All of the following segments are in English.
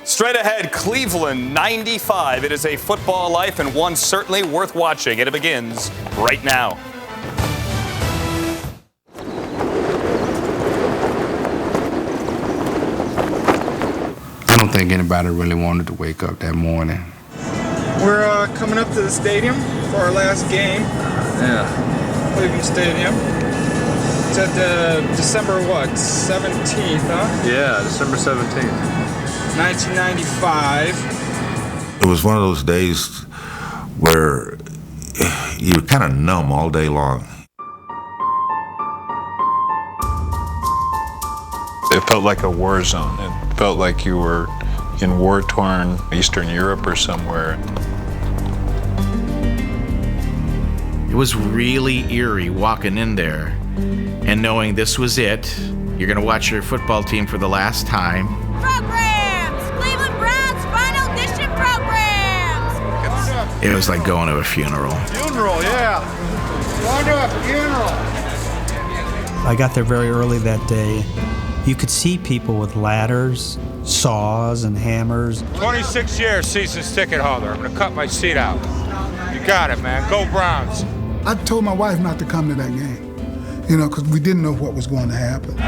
Straight ahead, Cleveland 95. It is a football life and one certainly worth watching. And it begins right now. I don't think anybody really wanted to wake up that morning. We're coming up to the stadium for our last game. Cleveland Stadium. It's at December 17th, huh? Yeah, December 17th. 1995. It was one of those days where you're kind of numb all day long. It felt like a war zone. It felt like you were in war-torn Eastern Europe or somewhere. It was really eerie walking in there and knowing this was it. You're going to watch your football team for the last time. Programs! Cleveland Browns Final Edition programs! It was like going to a funeral. Funeral, yeah. Going to a funeral. I got there very early that day. You could see people with ladders, saws, and hammers. 26 years season ticket holder. I'm going to cut my seat out. You got it, man. Go Browns. I told my wife not to come to that game, because we didn't know what was going to happen. The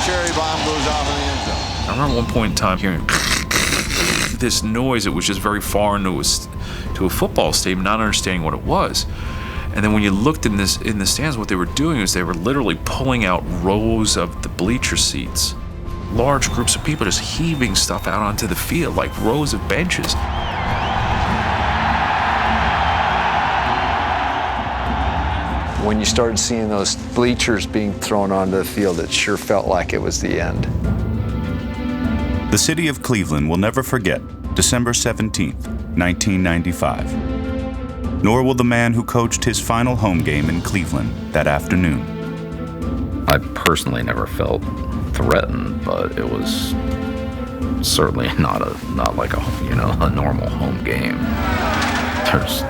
cherry bomb goes off in the end zone. I remember one point in time hearing this noise. It was just very foreign to a football stadium, not understanding what it was. And then when you looked in the stands, what they were doing is they were literally pulling out rows of the bleacher seats. Large groups of people just heaving stuff out onto the field, like rows of benches. When you started seeing those bleachers being thrown onto the field, it sure felt like it was the end. The city of Cleveland will never forget December 17th, 1995. Nor will the man who coached his final home game in Cleveland that afternoon. I personally never felt threatened, but it was certainly not like a normal home game. There's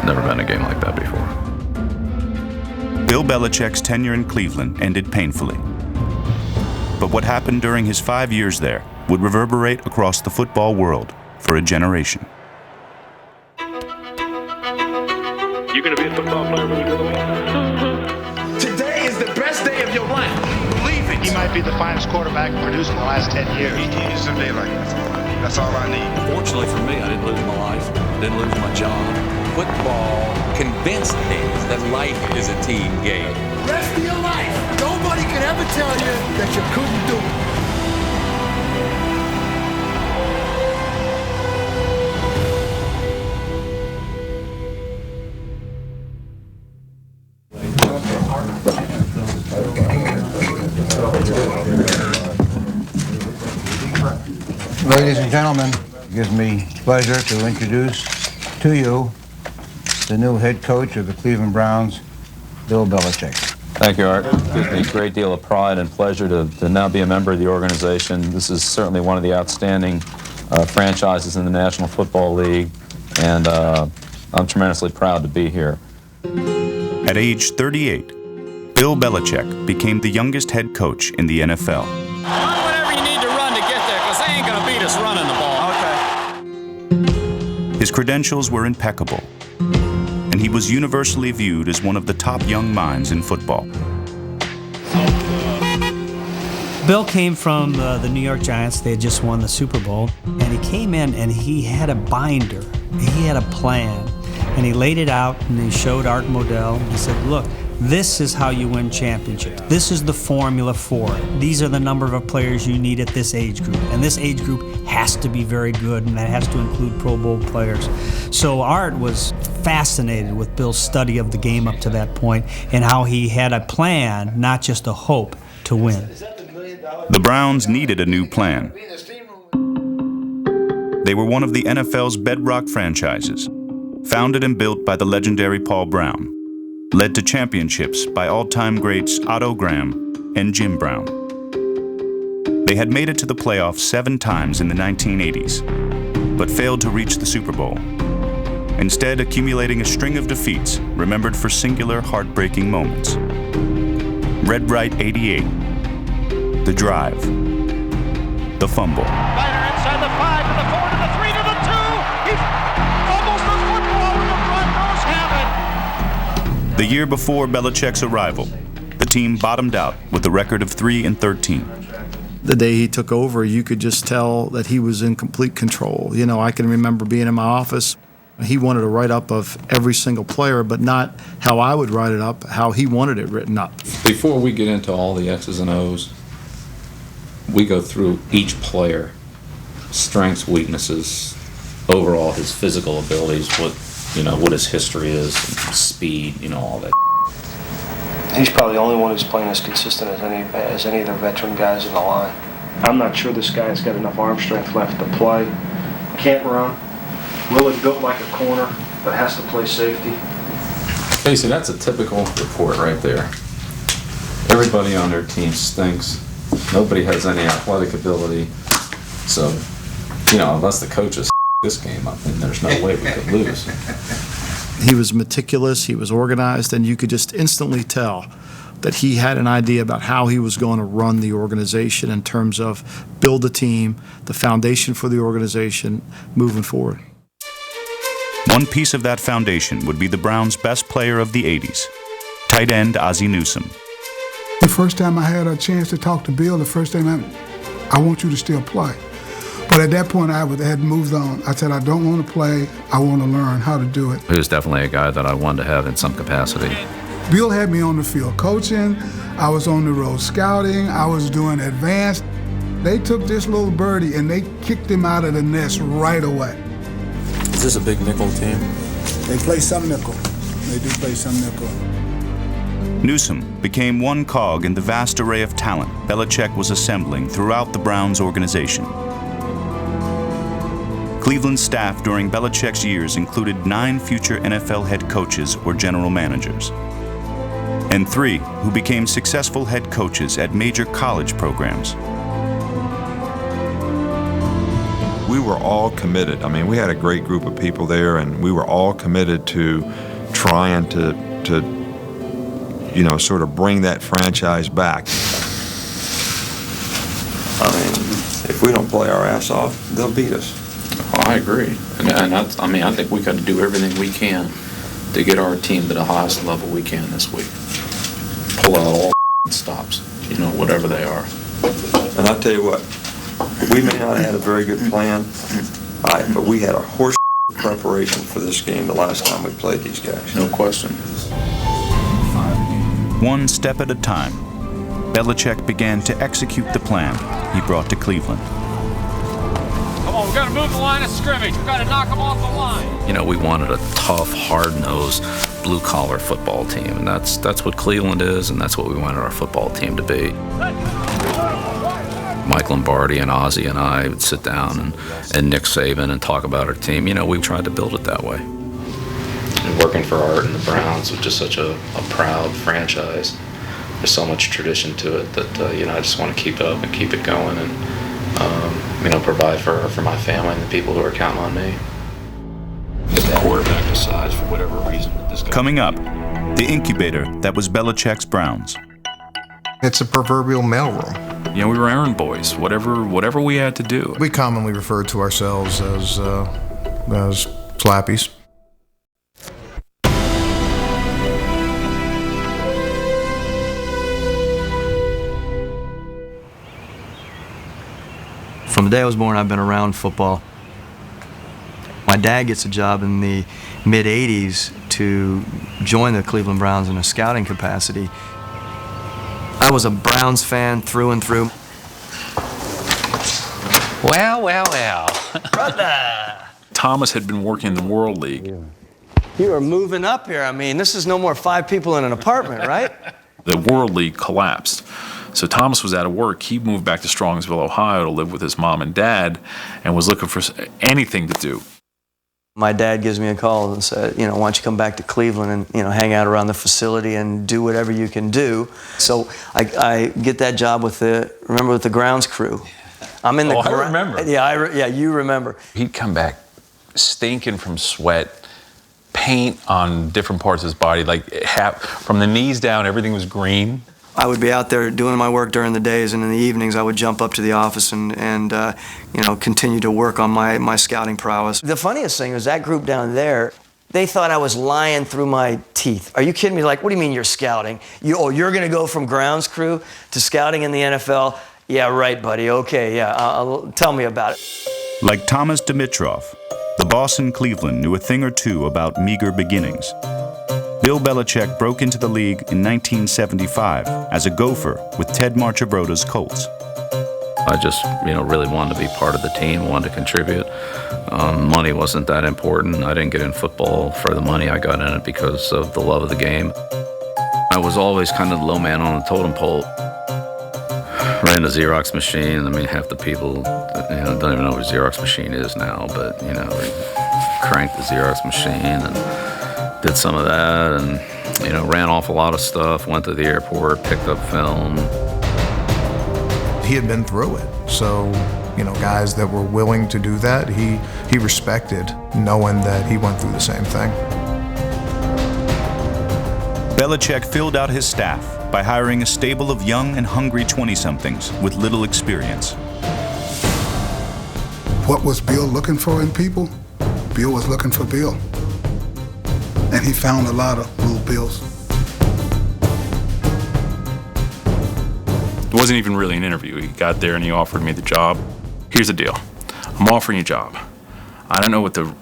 never been a game like that before. Bill Belichick's tenure in Cleveland ended painfully. But what happened during his 5 years there would reverberate across the football world for a generation. You're going to be a football player when you grow up. Today is the best day of your life. Believe it. He might be the finest quarterback produced in the last 10 years. He used to be like that. That's all I need. Fortunately for me, I didn't lose my life, didn't lose my job. Football convinced me that life is a team game. Rest of your life, nobody can ever tell you that you couldn't do it. Ladies and gentlemen, it gives me pleasure to introduce to you the new head coach of the Cleveland Browns, Bill Belichick. Thank you, Art. It gives me a great deal of pride and pleasure to now be a member of the organization. This is certainly one of the outstanding franchises in the National Football League, and I'm tremendously proud to be here. At age 38, Bill Belichick became the youngest head coach in the NFL. Run whatever you need to run to get there, because they ain't going to beat us running the ball. His credentials were impeccable, and he was universally viewed as one of the top young minds in football. Bill came from the New York Giants. They had just won the Super Bowl, and he came in and he had a binder. He had a plan, and he laid it out, and he showed Art Modell. He said, look, this is how you win championships. This is the formula for it. These are the number of players you need at this age group. And this age group has to be very good, and that has to include Pro Bowl players. So Art was fascinated with Bill's study of the game up to that point and how he had a plan, not just a hope, to win. The Browns needed a new plan. They were one of the NFL's bedrock franchises, founded and built by the legendary Paul Brown, led to championships by all-time greats Otto Graham and Jim Brown. They had made it to the playoffs 7 times in the 1980s, but failed to reach the Super Bowl, instead accumulating a string of defeats remembered for singular heartbreaking moments. Red Right 88, The Drive, the fumble. Snyder inside the 5 to the 4 to the 3 to the 2. He's almost a football and the Broncos have it. The year before Belichick's arrival, the team bottomed out with a record of 3-13. The day he took over, you could just tell that he was in complete control. You know, I can remember being in my office. He wanted a write-up of every single player, but not how I would write it up, how he wanted it written up. Before we get into all the X's and O's, we go through each player, strengths, weaknesses, overall his physical abilities, what his history is, speed, all that. He's probably the only one who's playing as consistent as any of the veteran guys in the line. I'm not sure this guy's got enough arm strength left to play. Can't run. Really built like a corner, but has to play safety. Casey, that's a typical report right there. Everybody on their team stinks. Nobody has any athletic ability. So, unless the coaches this game up, then there's no way we could lose. He was meticulous, he was organized, and you could just instantly tell that he had an idea about how he was going to run the organization in terms of build the team, the foundation for the organization moving forward. One piece of that foundation would be the Browns' best player of the 80s, tight end Ozzie Newsome. The first time I had a chance to talk to Bill, the first time I want you to still play. But at that point, I had moved on. I said, I don't want to play. I want to learn how to do it. He was definitely a guy that I wanted to have in some capacity. Bill had me on the field coaching. I was on the road scouting. I was doing advanced. They took this little birdie and they kicked him out of the nest right away. Is this a big nickel team? They play some nickel. They do play some nickel. Newsome became one cog in the vast array of talent Belichick was assembling throughout the Browns organization. Cleveland's staff during Belichick's years included 9 future NFL head coaches or general managers, and 3 who became successful head coaches at major college programs. We were all committed. I mean, we had a great group of people there, and we were all committed to trying to sort of bring that franchise back. I mean, if we don't play our ass off, they'll beat us. Oh, I agree. And I think we got to do everything we can to get our team to the highest level we can this week. Pull out all stops, whatever they are. And I'll tell you what, we may not have had a very good plan, but we had a horse preparation for this game the last time we played these guys. No question. One step at a time, Belichick began to execute the plan he brought to Cleveland. Come on, we got to move the line of scrimmage. We got to knock them off the line. We wanted a tough, hard-nosed, blue-collar football team, and that's what Cleveland is, and that's what we wanted our football team to be. Mike Lombardi and Ozzie and I would sit down and Nick Saban and talk about our team. We tried to build it that way. And working for Art and the Browns was just such a proud franchise. There's so much tradition to it that I just want to keep it up and keep it going and provide for my family and the people who are counting on me. Get that quarterback aside for whatever reason. Coming up, the incubator that was Belichick's Browns. It's a proverbial mailroom. We were errand boys, whatever we had to do. We commonly referred to ourselves as slappies. From the day I was born, I've been around football. My dad gets a job in the mid-'80s to join the Cleveland Browns in a scouting capacity. I was a Browns fan through and through. Well. Brother! Thomas had been working in the World League. You are moving up here. I mean, this is no more 5 people in an apartment, right? The World League collapsed. So Thomas was out of work. He moved back to Strongsville, Ohio to live with his mom and dad and was looking for anything to do. My dad gives me a call and said, why don't you come back to Cleveland and, hang out around the facility and do whatever you can do. So I get that job with the grounds crew. I'm in the I remember. Yeah, you remember. He'd come back stinking from sweat, paint on different parts of his body, like from the knees down, everything was green. I would be out there doing my work during the days, and in the evenings I would jump up to the office and continue to work on my scouting prowess. The funniest thing was that group down there, they thought I was lying through my teeth. Are you kidding me? Like, what do you mean you're scouting? You're going to go from grounds crew to scouting in the NFL? Yeah, right, buddy. Okay, yeah. Tell me about it. Like Thomas Dimitrov, the boss in Cleveland knew a thing or two about meager beginnings. Bill Belichick broke into the league in 1975 as a gopher with Ted Marchibroda's Colts. I just, really wanted to be part of the team, wanted to contribute. Money wasn't that important. I didn't get in football for the money. I got in it because of the love of the game. I was always kind of the low man on the totem pole. Ran the Xerox machine. I mean, half the people, don't even know what a Xerox machine is now, but, we cranked the Xerox machine and did some of that and, ran off a lot of stuff, went to the airport, picked up film. He had been through it, so, guys that were willing to do that, he respected knowing that he went through the same thing. Belichick filled out his staff by hiring a stable of young and hungry 20-somethings with little experience. What was Bill looking for in people? Bill was looking for Bill. And he found a lot of little Bills. It wasn't even really an interview. He got there and he offered me the job. Here's the deal. I'm offering you a job. I don't know what the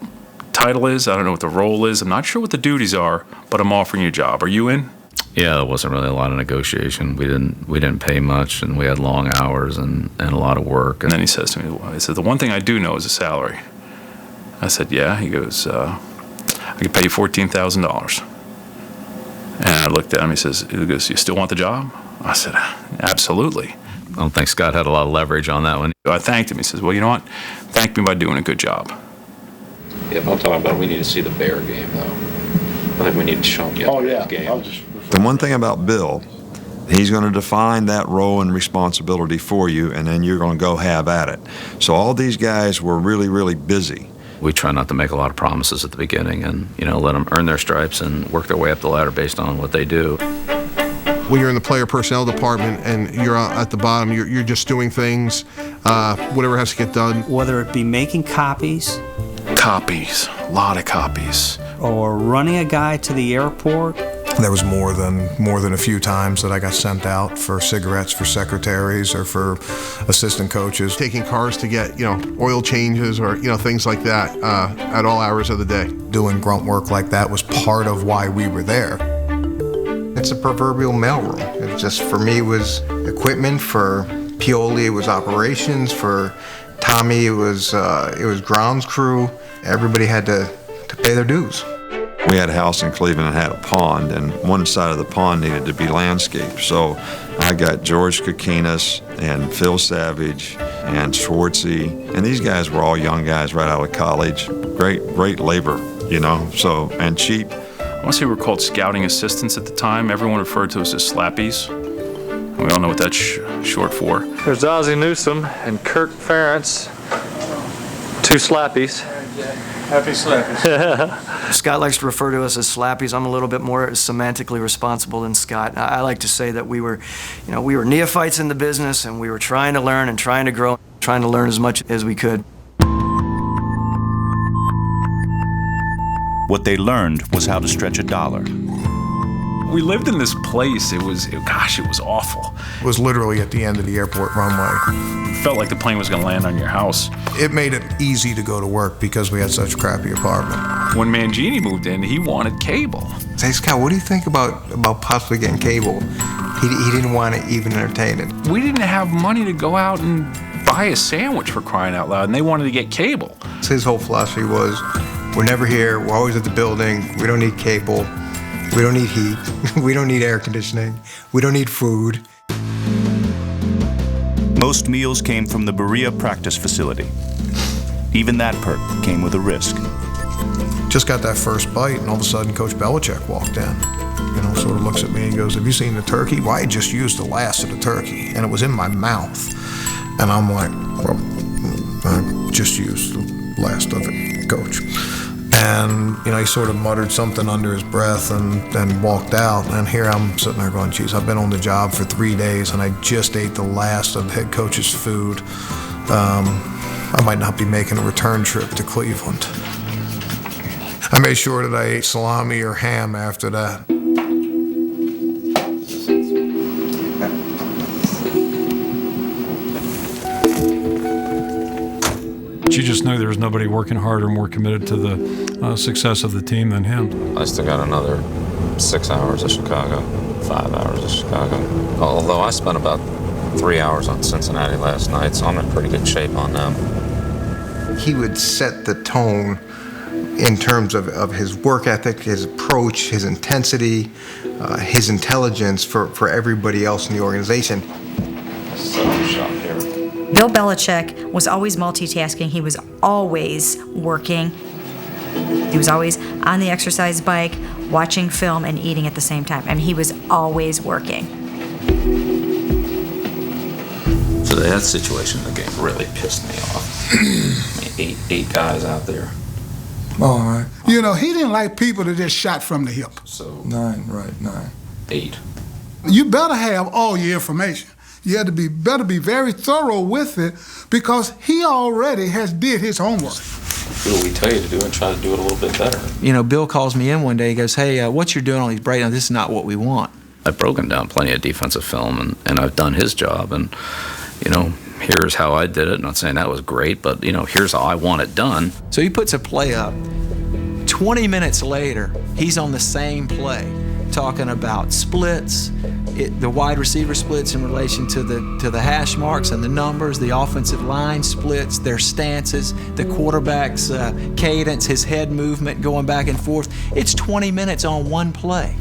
title is. I don't know what the role is. I'm not sure what the duties are, but I'm offering you a job. Are you in? Yeah, there wasn't really a lot of negotiation. We didn't pay much, and we had long hours and a lot of work. And then he says to me, he said, the one thing I do know is a salary. I said, yeah. He goes, I could pay you $14,000. And I looked at him, he goes, you still want the job? I said, absolutely. I don't think Scott had a lot of leverage on that one. I thanked him. He says, well, you know what? Thank me by doing a good job. Yeah, but I'm talking about we need to see the Bear game, though. I think we need to show them the game. The one thing about Bill, he's going to define that role and responsibility for you, and then you're going to go have at it. So all these guys were really, really busy. We try not to make a lot of promises at the beginning and, let them earn their stripes and work their way up the ladder based on what they do. When you're in the player personnel department and you're at the bottom, you're just doing things, whatever has to get done. Whether it be making copies. Copies, a lot of copies. Or running a guy to the airport. There was more than a few times that I got sent out for cigarettes for secretaries or for assistant coaches. Taking cars to get, oil changes or, things like that at all hours of the day. Doing grunt work like that was part of why we were there. It's a proverbial mailroom. It just, for me, was equipment. For Pioli, it was operations. For Tommy, it was grounds crew. Everybody had to pay their dues. We had a house in Cleveland and had a pond, and one side of the pond needed to be landscaped. So I got George Kokinas and Phil Savage and Schwartzy, and these guys were all young guys right out of college. Great labor, so, and cheap. I want to say we were called scouting assistants at the time. Everyone referred to us as slappies. We all know what that's short for. There's Ozzie Newsome and Kirk Ferentz, two slappies. Happy slappies. Scott likes to refer to us as slappies. I'm a little bit more semantically responsible than Scott. I like to say that we were neophytes in the business, and we were trying to learn and trying to grow, trying to learn as much as we could. What they learned was how to stretch a dollar. We lived in this place. It was awful. It was literally at the end of the airport runway. It felt like the plane was going to land on your house. It made it easy to go to work because we had such a crappy apartment. When Mangini moved in, he wanted cable. Hey, Scott, what do you think about possibly getting cable? He didn't want to even entertain it. We didn't have money to go out and buy a sandwich, for crying out loud, and they wanted to get cable. So his whole philosophy was, we're never here, we're always at the building, we don't need cable, we don't need heat, we don't need air conditioning, we don't need food. Most meals came from the Berea practice facility. Even that perk came with a risk. Just got that first bite, and all of a sudden Coach Belichick walked in. Sort of looks at me and goes, have you seen the turkey? Well, I just used the last of the turkey, and it was in my mouth. And I'm like, well, I just used the last of it, Coach. And, he sort of muttered something under his breath and walked out. And here I'm sitting there going, geez, I've been on the job for 3 days and I just ate the last of the head coach's food. I might not be making a return trip to Cleveland. I made sure that I ate salami or ham after that. You just knew there was nobody working harder, more committed to the success of the team than him. I still got another 6 hours of Chicago, 5 hours of Chicago. Although I spent about 3 hours on Cincinnati last night, so I'm in pretty good shape on them. He would set the tone in terms of his work ethic, his approach, his intensity, his intelligence for everybody else in the organization. Shot here. Bill Belichick was always multitasking. He was always working. He was always on the exercise bike, watching film, and eating at the same time. I mean, he was always working. So that situation in the game really pissed me off. I mean, eight guys out there. All right. He didn't like people that just shot from the hip. So 9. 8. You better have all your information. You had to better be very thorough with it because he already has did his homework. Do what we tell you to do and try to do it a little bit better. Bill calls me in one day. He goes, hey, what you're doing on these breakdowns, this is not what we want. I've broken down plenty of defensive film, and I've done his job. And, here's how I did it. Not saying that was great, but, here's how I want it done. So he puts a play up. 20 minutes later, he's on the same play, talking about splits, the wide receiver splits in relation to the hash marks and the numbers, the offensive line splits, their stances, the quarterback's cadence, his head movement going back and forth. It's 20 minutes on one play.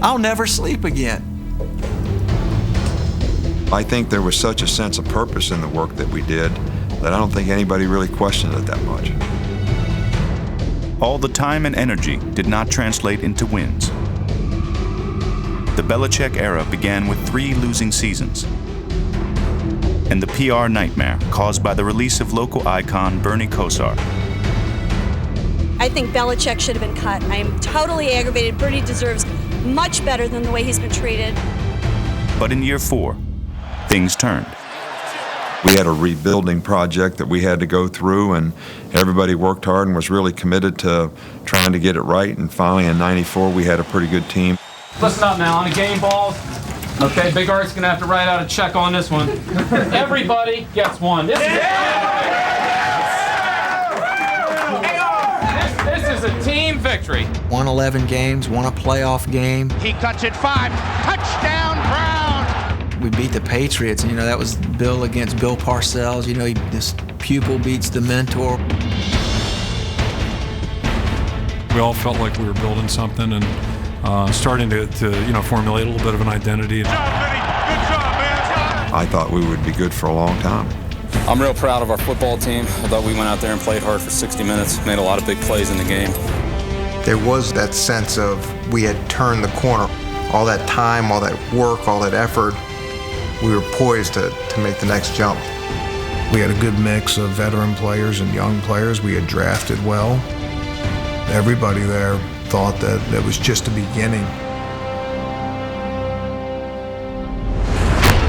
I'll never sleep again. I think there was such a sense of purpose in the work that we did that I don't think anybody really questioned it that much. All the time and energy did not translate into wins. The Belichick era began with 3 losing seasons and the PR nightmare caused by the release of local icon Bernie Kosar. I think Belichick should have been cut. I am totally aggravated. Bernie deserves much better than the way he's been treated. But in year 4, things turned. We had a rebuilding project that we had to go through, and everybody worked hard and was really committed to trying to get it right. And finally, in '94, we had a pretty good team. Listen up now, on the game balls. Okay, Big Art's gonna have to write out a check on this one. Everybody gets one. This is a team victory. Won 11 games, won a playoff game. He cuts it 5. Touchdown, Brown! We beat the Patriots, and that was Bill against Bill Parcells. This pupil beats the mentor. We all felt like we were building something and starting to formulate a little bit of an identity. I thought we would be good for a long time. I'm real proud of our football team. I thought we went out there and played hard for 60 minutes, made a lot of big plays in the game. There was that sense of we had turned the corner. All that time, all that work, all that effort, we were poised to make the next jump. We had a good mix of veteran players and young players. We had drafted well. Everybody there thought that it was just the beginning.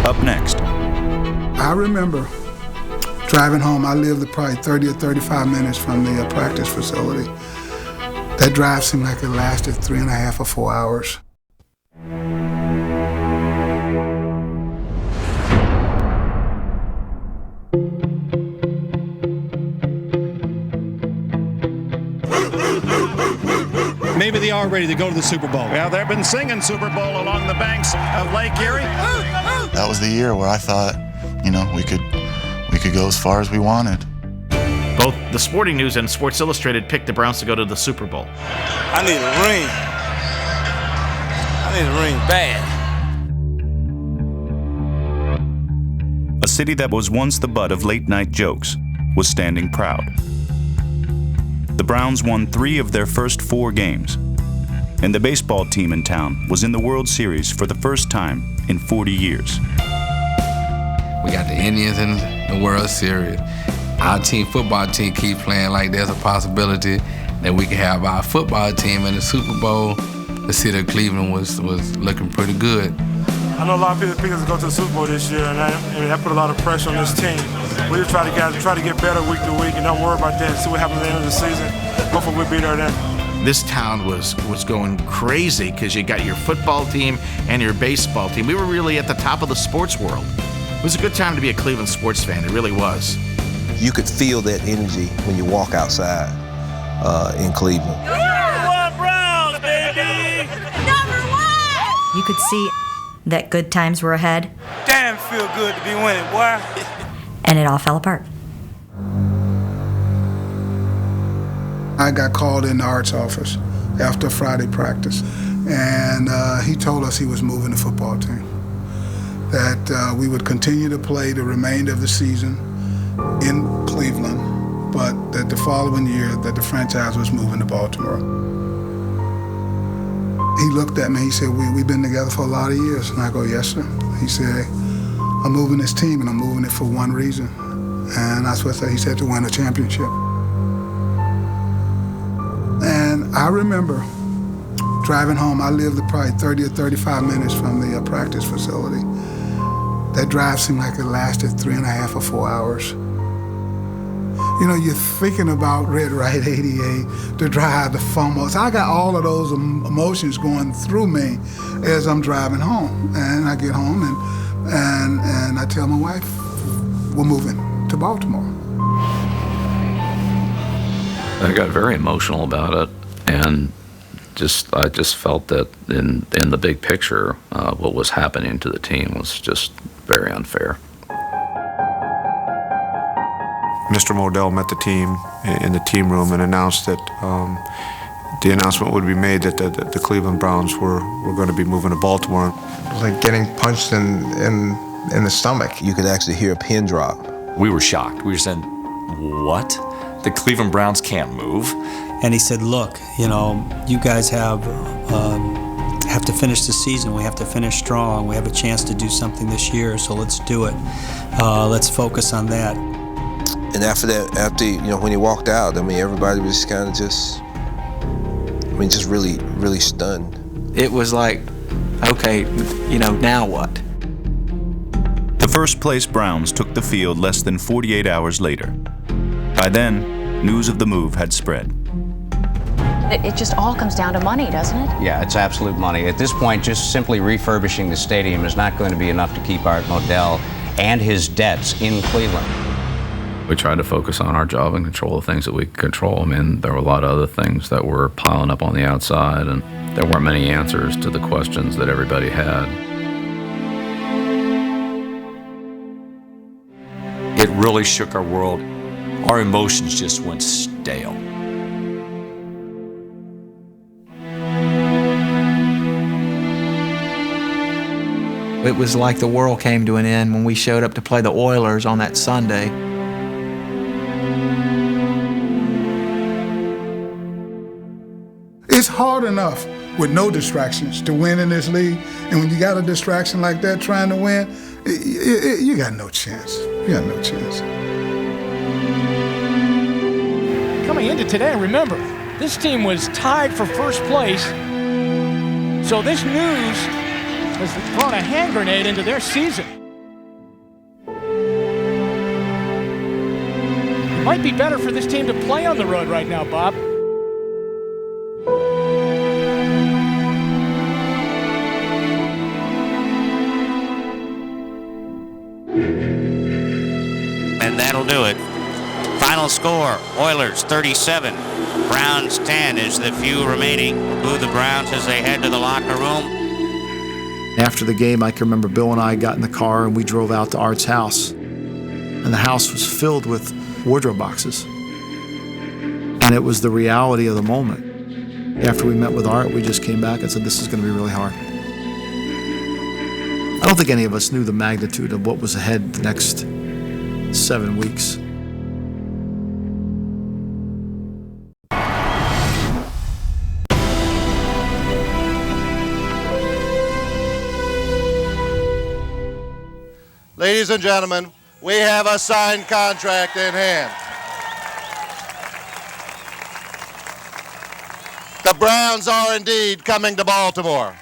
Up next. I remember driving home. I lived probably 30 or 35 minutes from the practice facility. That drive seemed like it lasted 3.5 or 4 hours. Maybe they are ready to go to the Super Bowl. Well, they've been singing Super Bowl along the banks of Lake Erie. That was the year where I thought, we could go as far as we wanted. Both the Sporting News and Sports Illustrated picked the Browns to go to the Super Bowl. I need a ring. I need a ring bad. A city that was once the butt of late-night jokes was standing proud. The Browns won 3 of their first 4 games, and the baseball team in town was in the World Series for the first time in 40 years. We got the Indians in the World Series. Our football team keep playing like there's a possibility that we could have our football team in the Super Bowl, the city of Cleveland was looking pretty good. I know a lot of people picked us to go to the Super Bowl this year, and that put a lot of pressure on this team. We just try to get better week to week and don't worry about that. See what happens at the end of the season. Hopefully we'll be there then. This town was going crazy because you got your football team and your baseball team. We were really at the top of the sports world. It was a good time to be a Cleveland sports fan. It really was. You could feel that energy when you walk outside in Cleveland. #1 Browns, baby! #1! You could see that good times were ahead, Damn, feel good to be winning, boy. and it all fell apart. I got called in the Art's office after Friday practice, and he told us he was moving the football team, that we would continue to play the remainder of the season in Cleveland, but that the following year that the franchise was moving to Baltimore. He looked at me, he said, we've been together for a lot of years. And I go, yes, sir. He said, I'm moving this team, and I'm moving it for one reason. And that's what he said, to win a championship. And I remember driving home. I lived probably 30 or 35 minutes from the practice facility. That drive seemed like it lasted 3.5 or 4 hours. You know, you're thinking about Red Right 88, the drive, the FOMO. So I got all of those emotions going through me as I'm driving home. And I get home and I tell my wife, we're moving to Baltimore. I got very emotional about it, and I just felt that in the big picture, what was happening to the team was just very unfair. Mr. Modell met the team in the team room and announced that the announcement would be made that the Cleveland Browns were going to be moving to Baltimore. It was like getting punched in the stomach. You could actually hear a pin drop. We were shocked. We were saying, what? The Cleveland Browns can't move? And he said, look, you know, you guys have to finish the season. We have to finish strong. We have a chance to do something this year, so let's do it. Let's focus on that. And after when he walked out, I mean, everybody was kind of just really, really stunned. It was like, okay, you know, now what? The first place Browns took the field less than 48 hours later. By then, news of the move had spread. It just all comes down to money, doesn't it? Yeah, it's absolute money. At this point, just simply refurbishing the stadium is not going to be enough to keep Art Modell and his debts in Cleveland. We tried to focus on our job and control the things that we could control. I mean, there were a lot of other things that were piling up on the outside, and there weren't many answers to the questions that everybody had. It really shook our world. Our emotions just went stale. It was like the world came to an end when we showed up to play the Oilers on that Sunday. It's hard enough with no distractions to win in this league, and when you got a distraction like that trying to win, you got no chance. You got no chance. Coming into today, remember, this team was tied for first place, so this news has thrown a hand grenade into their season. It might be better for this team to play on the road right now, Bob. And that'll do it. Final score, Oilers 37, Browns 10 is the few remaining. Boo the Browns as they head to the locker room. After the game, I can remember Bill and I got in the car and we drove out to Art's house. And the house was filled with wardrobe boxes. And it was the reality of the moment. After we met with Art, we just came back and said, this is going to be really hard. I don't think any of us knew the magnitude of what was ahead the next 7 weeks. Ladies and gentlemen, we have a signed contract in hand. The Browns are indeed coming to Baltimore.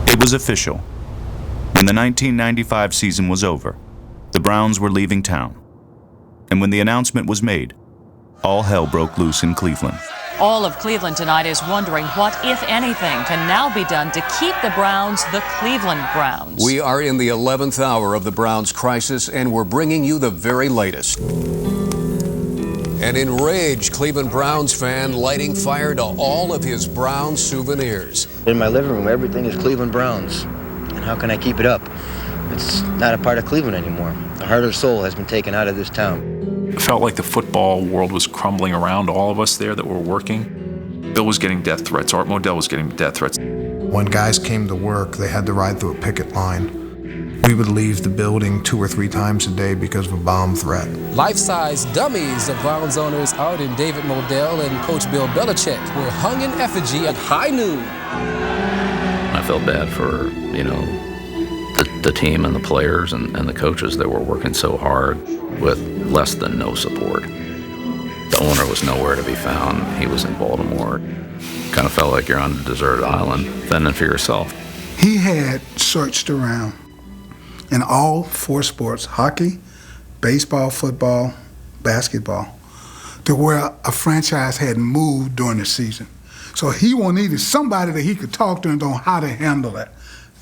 It was official. When the 1995 season was over, the Browns were leaving town. And when the announcement was made, all hell broke loose in Cleveland. All of Cleveland tonight is wondering what, if anything, can now be done to keep the Browns the Cleveland Browns. We are in the 11th hour of the Browns crisis, and we're bringing you the very latest. An enraged Cleveland Browns fan lighting fire to all of his Browns souvenirs. In my living room, everything is Cleveland Browns. And how can I keep it up? It's not a part of Cleveland anymore. The heart and soul has been taken out of this town. It felt like the football world was crumbling around all of us there that were working. Bill was getting death threats. Art Modell was getting death threats. When guys came to work, they had to ride through a picket line. We would leave the building 2 or 3 times a day because of a bomb threat. Life-size dummies of Browns owners Art and David Modell and Coach Bill Belichick were hung in effigy at high noon. I felt bad for, the team and the players and the coaches that were working so hard with less than no support. The owner was nowhere to be found. He was in Baltimore. Kind of felt like you're on a deserted island, fending for yourself. He had searched around in all 4 sports, hockey, baseball, football, basketball, to where a franchise had moved during the season. So he needed somebody that he could talk to and know how to handle it.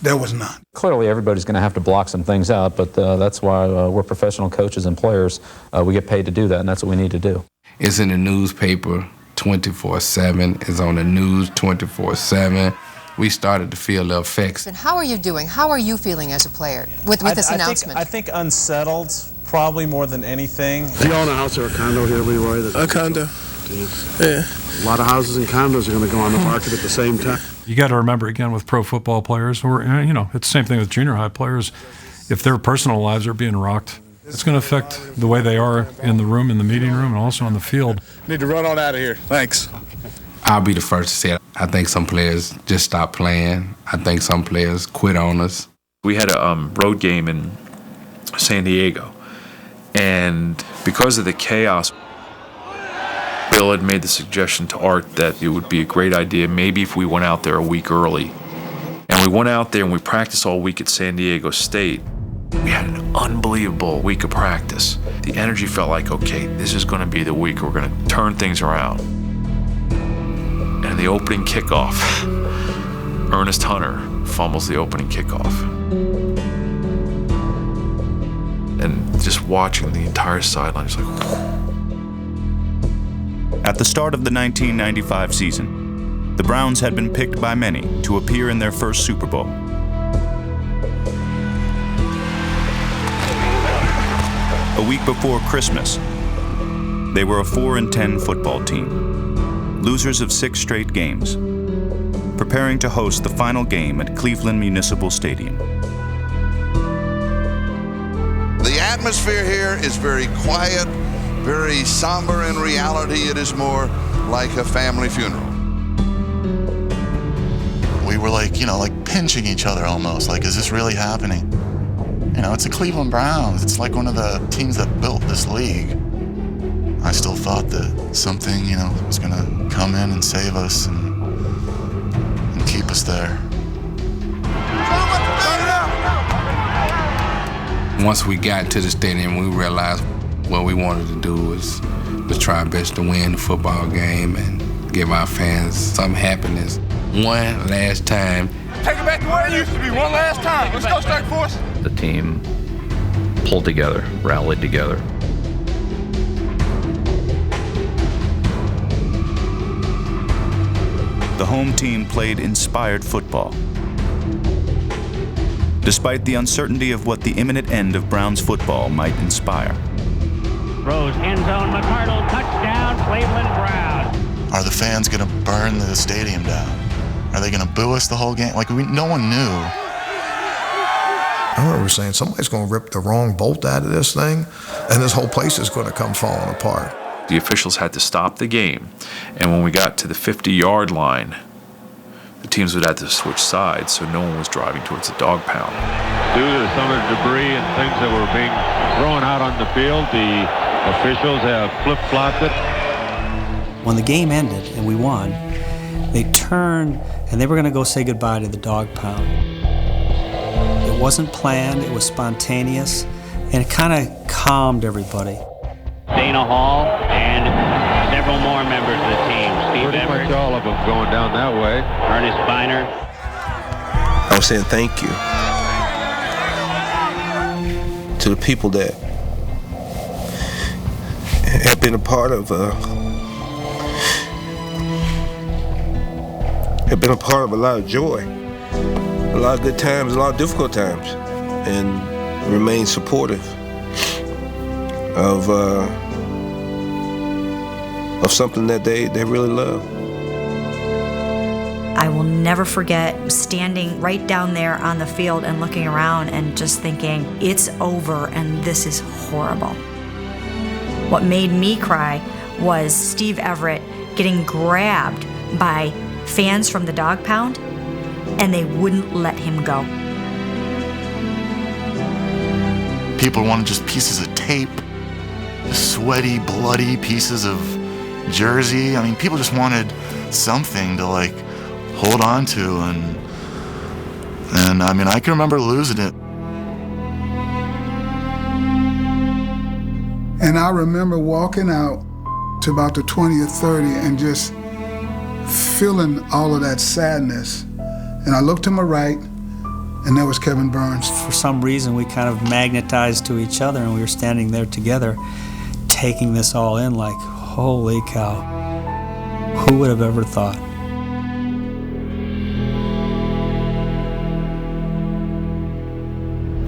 There was none. Clearly, everybody's going to have to block some things out, but that's why we're professional coaches and players. We get paid to do that, and that's what we need to do. It's in the newspaper 24/7. It's on the news 24/7. We started to feel the effects. And how are you doing? How are you feeling as a player with this announcement? I think unsettled, probably more than anything. Do you own a house or a condo here, Leroy? A condo. Yeah. A lot of houses and condos are going to go on the market at the same time. You got to remember, again, with pro football players, or it's the same thing with junior high players. If their personal lives are being rocked, it's going to affect the way they are in the room, in the meeting room, and also on the field. Need to run on out of here. Thanks. I'll be the first to say it. I think some players just stopped playing. I think some players quit on us. We had a road game in San Diego, and because of the chaos, Bill had made the suggestion to Art that it would be a great idea maybe if we went out there a week early. And we went out there and we practiced all week at San Diego State. We had an unbelievable week of practice. The energy felt like, okay, this is going to be the week we're going to turn things around. And the opening kickoff, Ernest Hunter fumbles the opening kickoff. And just watching the entire sideline, just like, whew. At the start of the 1995 season, the Browns had been picked by many to appear in their first Super Bowl. A week before Christmas, they were a 4-10 football team, losers of 6 straight games, preparing to host the final game at Cleveland Municipal Stadium. The atmosphere here is very quiet, very somber. In reality, it is more like a family funeral. We were like pinching each other almost, like, is this really happening? It's the Cleveland Browns. It's like one of the teams that built this league. I still thought that something, was gonna come in and save us and keep us there. Once we got to the stadium, we realized what we wanted to do was try our best to win the football game and give our fans some happiness. One last time. Take it back to where it used to be. One last time. Let's go, Strike Force. The team pulled together, rallied together. The home team played inspired football. Despite the uncertainty of what the imminent end of Browns football might inspire. Rose, end zone, McCardle, touchdown, Cleveland Browns. Are the fans gonna burn the stadium down? Are they gonna boo us the whole game? No one knew. I remember saying, somebody's going to rip the wrong bolt out of this thing, and this whole place is going to come falling apart. The officials had to stop the game, and when we got to the 50-yard line, the teams would have to switch sides, so no one was driving towards the dog pound. Due to some of the debris and things that were being thrown out on the field, the officials have flip-flopped it. When the game ended and we won, they turned and they were going to go say goodbye to the dog pound. It wasn't planned, it was spontaneous, and it kind of calmed everybody. Dana Hall and several more members of the team. Steve Pretty Everett, much all of them going down that way. Ernest Biner. I was saying thank you to the people that have been a part of a lot of joy, a lot of good times, a lot of difficult times, and remain supportive of something that they really love. I will never forget standing right down there on the field and looking around and just thinking, it's over and this is horrible. What made me cry was Steve Everett getting grabbed by fans from the dog pound, and they wouldn't let him go. People wanted just pieces of tape, sweaty, bloody pieces of jersey. I mean, people just wanted something to like hold on to, and I mean, I can remember losing it. And I remember walking out to about the 20 or 30 and just feeling all of that sadness. And I looked to my right, and there was Kevin Burns. For some reason, we kind of magnetized to each other, and we were standing there together, taking this all in like, holy cow, who would have ever thought?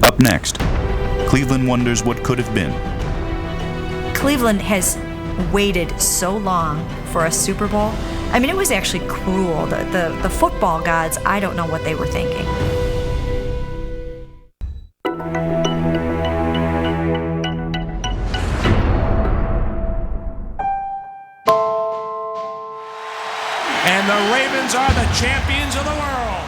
Up next, Cleveland wonders what could have been. Cleveland has waited so long for a Super Bowl. I mean, it was actually cruel. The football gods, I don't know what they were thinking. And the Ravens are the champions of the world.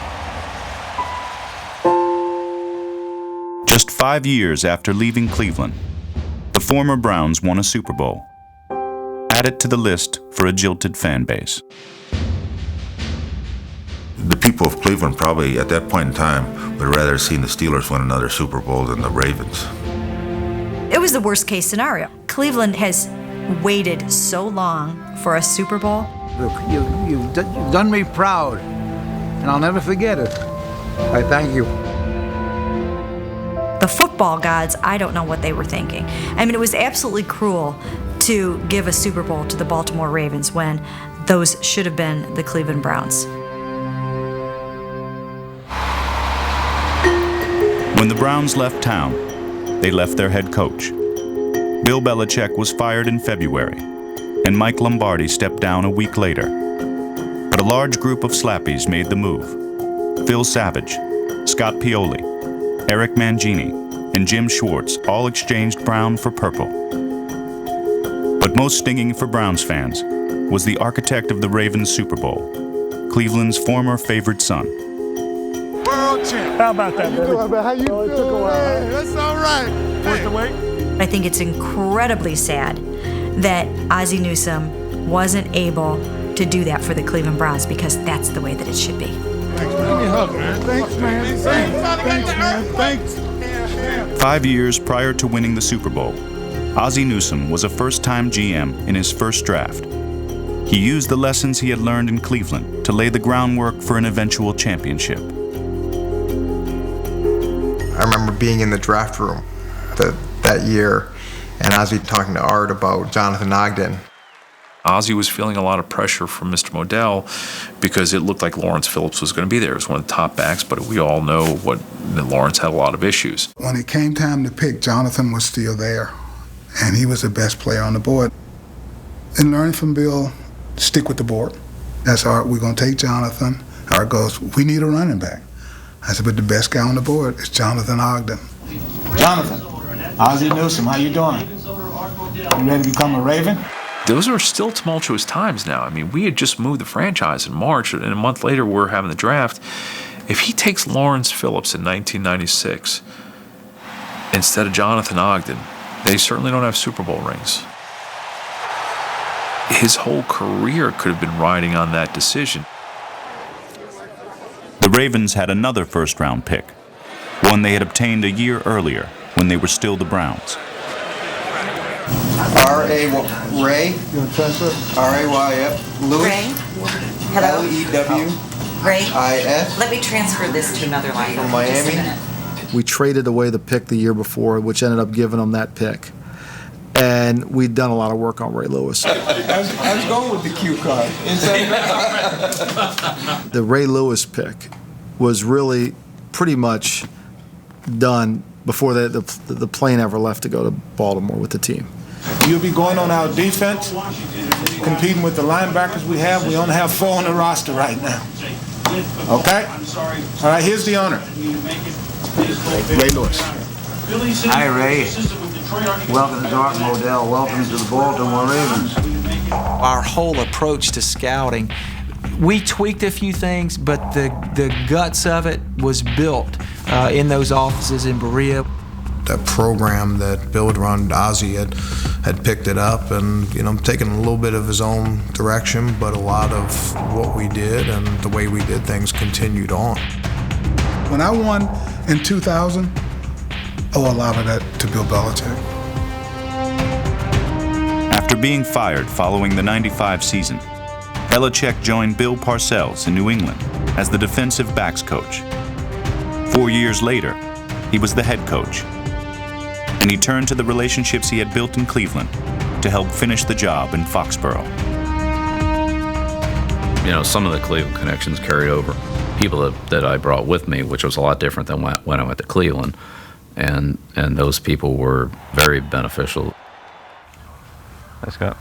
Just 5 years after leaving Cleveland, the former Browns won a Super Bowl. Add it to the list for a jilted fan base. The people of Cleveland probably at that point in time would rather have seen the Steelers win another Super Bowl than the Ravens. It was the worst case scenario. Cleveland has waited so long for a Super Bowl. Look, you've done me proud, and I'll never forget it. I thank you. The football gods, I don't know what they were thinking. I mean, it was absolutely cruel to give a Super Bowl to the Baltimore Ravens when those should have been the Cleveland Browns. When the Browns left town, they left their head coach. Bill Belichick was fired in February, and Mike Lombardi stepped down a week later. But a large group of slappies made the move. Phil Savage, Scott Pioli, Eric Mangini, and Jim Schwartz all exchanged brown for purple. But most stinging for Browns fans was the architect of the Ravens Super Bowl, Cleveland's former favorite son. World champ. How about that, baby? How you doing? It took a while. Hey, that's all right. Worth the wait. I think it's incredibly sad that Ozzie Newsome wasn't able to do that for the Cleveland Browns, because that's the way that it should be. Thanks, man. Give me a hug, man. Thanks, man. Thanks, man. Thanks. 5 years prior to winning the Super Bowl, Ozzie Newsome was a first-time GM in his first draft. He used the lessons he had learned in Cleveland to lay the groundwork for an eventual championship. I remember being in the draft room that year, and Ozzie talking to Art about Jonathan Ogden. Ozzie was feeling a lot of pressure from Mr. Modell because it looked like Lawrence Phillips was going to be there. It was one of the top backs, but we all know that Lawrence had a lot of issues. When it came time to pick, Jonathan was still there, and he was the best player on the board. And learning from Bill, stick with the board. That's Art, we're going to take Jonathan. Art goes, we need a running back. I said, but the best guy on the board is Jonathan Ogden. Jonathan, Ozzie Newsome, how you doing? You ready to become a Raven? Those are still tumultuous times now. I mean, we had just moved the franchise in March, and a month later we're having the draft. If he takes Lawrence Phillips in 1996 instead of Jonathan Ogden, they certainly don't have Super Bowl rings. his whole career could have been riding on that decision. The Ravens had another first-round pick, one they had obtained a year earlier when they were still the Browns. Ray, R-A-Y-F, Lewis. Ray, hello. L-E-W-I-S. Let me transfer this to another line. From Miami. Just a minute. We traded away the pick the year before, which ended up giving them that pick. And we'd done a lot of work on Ray Lewis. I was going with the cue card. The Ray Lewis pick was really pretty much done before the plane ever left to go to Baltimore with the team. You'll be going on our defense, competing with the linebackers we have. We only have 4 on the roster right now. Okay? All right, here's the owner. Ray Lewis. Hi, Ray. Welcome to Art Modell. Welcome to the Baltimore Ravens. Our whole approach to scouting, we tweaked a few things, but the guts of it was built in those offices in Berea. That program that Bill had run, Ozzie had picked it up and, taken a little bit of his own direction, but a lot of what we did and the way we did things continued on. When I won in 2000, a lot of that to Bill Belichick. After being fired following the '95 season, Belichick joined Bill Parcells in New England as the defensive backs coach. 4 years later, he was the head coach, and he turned to the relationships he had built in Cleveland to help finish the job in Foxborough. Some of the Cleveland connections carried over. People that I brought with me, which was a lot different than when I went to Cleveland, and those people were very beneficial. Let's go.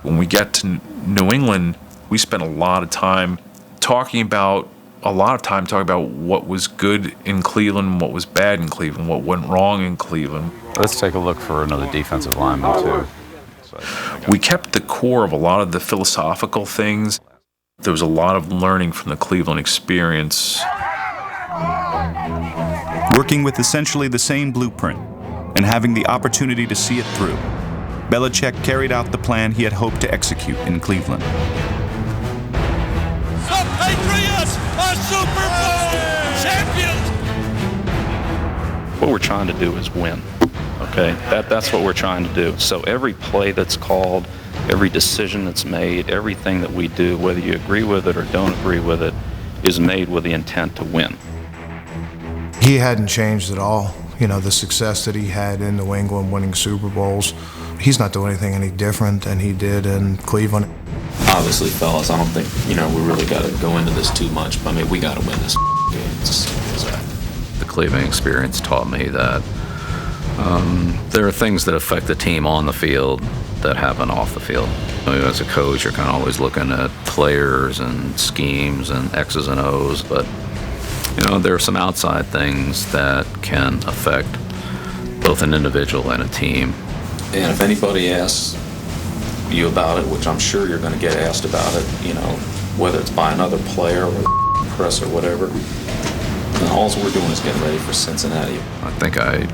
When we get to New England, we spent a lot of time talking about what was good in Cleveland, what was bad in Cleveland, what went wrong in Cleveland. Let's take a look for another defensive lineman, too. We kept the core of a lot of the philosophical things. There was a lot of learning from the Cleveland experience. Working with essentially the same blueprint and having the opportunity to see it through, Belichick carried out the plan he had hoped to execute in Cleveland. The Patriots are Super Bowl champions! What we're trying to do is win, okay? That's what we're trying to do. So every play that's called, every decision that's made, everything that we do, whether you agree with it or don't agree with it, is made with the intent to win. He hadn't changed at all. The success that he had in New England winning Super Bowls, he's not doing anything any different than he did in Cleveland. Obviously, fellas, I don't think, we really got to go into this too much, but we got to win this game. It's as simple as that. The Cleveland experience taught me that there are things that affect the team on the field that happen off the field. As a coach, you're kind of always looking at players and schemes and X's and O's, but there are some outside things that can affect both an individual and a team. And if anybody asks you about it, which I'm sure you're going to get asked about it, whether it's by another player or the press or whatever, and all we're doing is getting ready for Cincinnati. I think I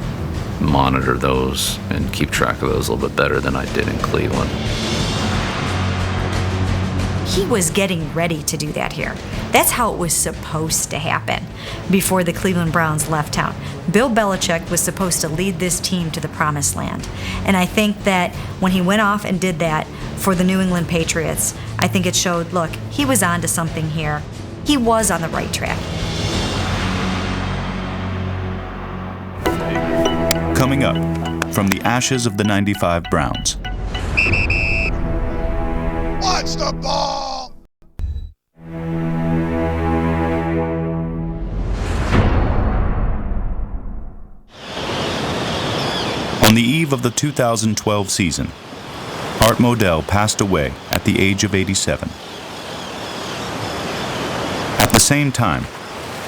monitor those and keep track of those a little bit better than I did in Cleveland. He was getting ready to do that here. That's how it was supposed to happen before the Cleveland Browns left town. Bill Belichick was supposed to lead this team to the promised land. And I think that when he went off and did that for the New England Patriots, I think it showed, look, he was on to something here. He was on the right track. Coming up, from the ashes of the '95 Browns. Watch the ball! On the eve of the 2012 season, Art Modell passed away at the age of 87. At the same time,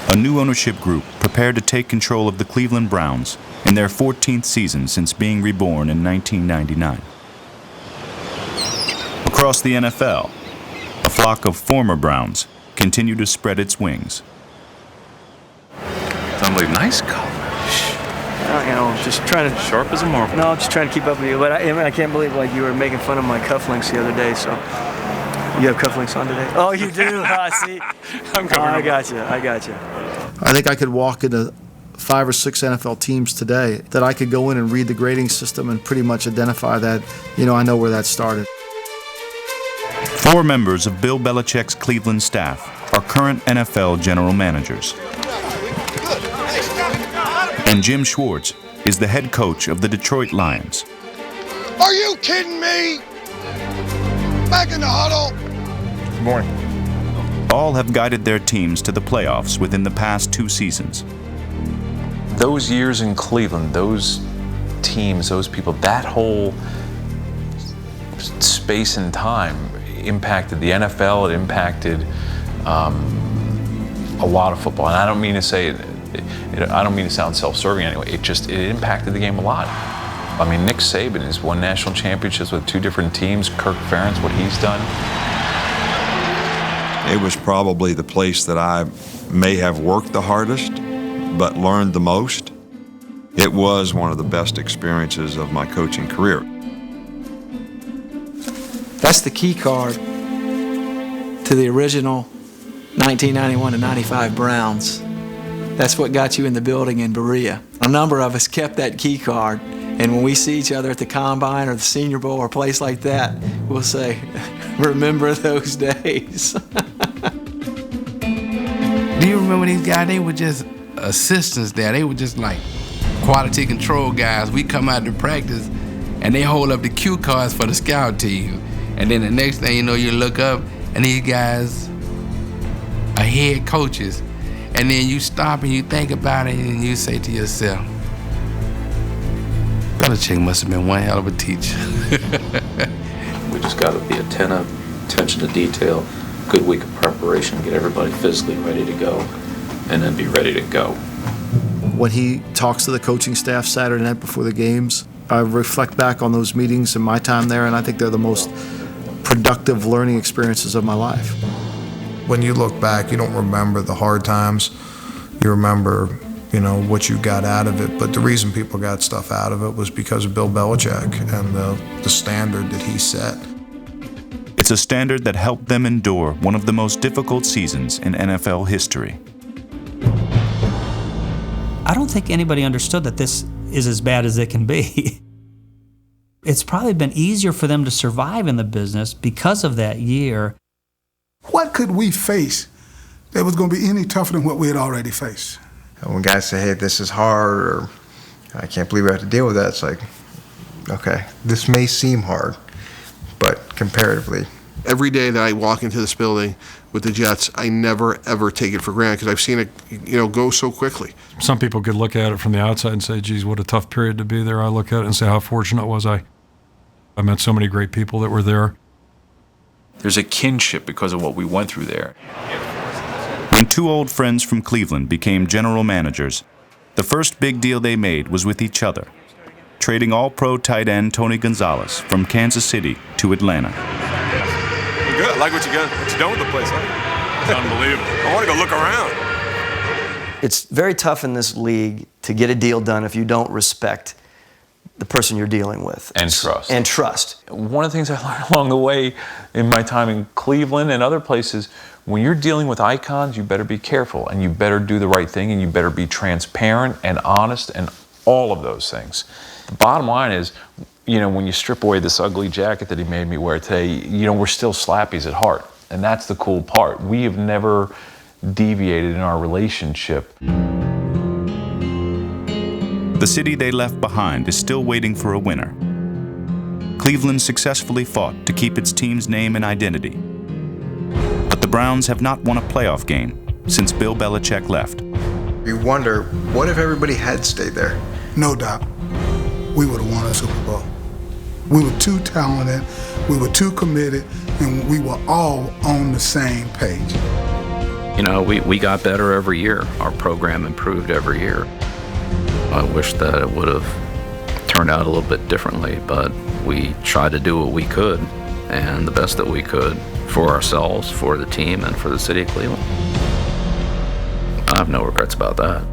a new ownership group prepared to take control of the Cleveland Browns in their 14th season since being reborn in 1999. Across the NFL, a flock of former Browns continued to spread its wings. It's unbelievable. Nice coverage. just trying to. Sharp as a marble. No, I'm just trying to keep up with you. But I can't believe you were making fun of my cufflinks the other day. So you have cufflinks on today? Oh, you do? See? I got you. I think I could walk into 5 or 6 NFL teams today that I could go in and read the grading system and pretty much identify that, I know where that started. 4 members of Bill Belichick's Cleveland staff are current NFL general managers. And Jim Schwartz is the head coach of the Detroit Lions. Are you kidding me? Back in the huddle. Good morning. All have guided their teams to the playoffs within the past 2 seasons. Those years in Cleveland, those teams, those people, that whole space and time impacted the NFL. It impacted a lot of football. And I don't mean to say I don't mean to sound self-serving anyway. It impacted the game a lot. I mean, Nick Saban has won national championships with 2 different teams. Kirk Ferentz, what he's done. It was probably the place that I may have worked the hardest, but learned the most. It was one of the best experiences of my coaching career. That's the key card to the original 1991 to 95 Browns. That's what got you in the building in Berea. A number of us kept that key card, and when we see each other at the Combine or the Senior Bowl or a place like that, we'll say, remember those days. Do you remember these guys? They were just assistants there. They were just like quality control guys. We come out to practice, and they hold up the cue cards for the scout team. And then the next thing you know, you look up, and these guys are head coaches. And then you stop and you think about it, and you say to yourself, Belichick must have been one hell of a teacher. We just got to be attentive, attention to detail, good week of preparation, get everybody physically ready to go, and then be ready to go. When he talks to the coaching staff Saturday night before the games, I reflect back on those meetings and my time there, and I think they're the most productive learning experiences of my life. When you look back, you don't remember the hard times. You remember, what you got out of it. But the reason people got stuff out of it was because of Bill Belichick and the standard that he set. It's a standard that helped them endure one of the most difficult seasons in NFL history. I don't think anybody understood that this is as bad as it can be. It's probably been easier for them to survive in the business because of that year. What could we face that was going to be any tougher than what we had already faced? And when guys say, hey, this is hard, or I can't believe we have to deal with that, it's like, okay, this may seem hard, but comparatively. Every day that I walk into this building with the Jets, I never, ever take it for granted because I've seen it, go so quickly. Some people could look at it from the outside and say, geez, what a tough period to be there. I look at it and say, how fortunate was I? I met so many great people that were there. There's a kinship because of what we went through there. When 2 old friends from Cleveland became general managers, the first big deal they made was with each other, trading all-pro tight end Tony Gonzalez from Kansas City to Atlanta. Good. I like what you done with the place. Huh? It's unbelievable. I want to go look around. It's very tough in this league to get a deal done if you don't respect the person you're dealing with. And trust. And trust. One of the things I learned along the way in my time in Cleveland and other places, when you're dealing with icons, you better be careful and you better do the right thing and you better be transparent and honest and all of those things. The bottom line is, when you strip away this ugly jacket that he made me wear today, we're still slappies at heart. And that's the cool part. We have never deviated in our relationship. The city they left behind is still waiting for a winner. Cleveland successfully fought to keep its team's name and identity. But the Browns have not won a playoff game since Bill Belichick left. You wonder, what if everybody had stayed there? No doubt, we would have won a Super Bowl. We were too talented, we were too committed, and we were all on the same page. We got better every year. Our program improved every year. I wish that it would have turned out a little bit differently, but we tried to do what we could and the best that we could for ourselves, for the team, and for the city of Cleveland. I have no regrets about that.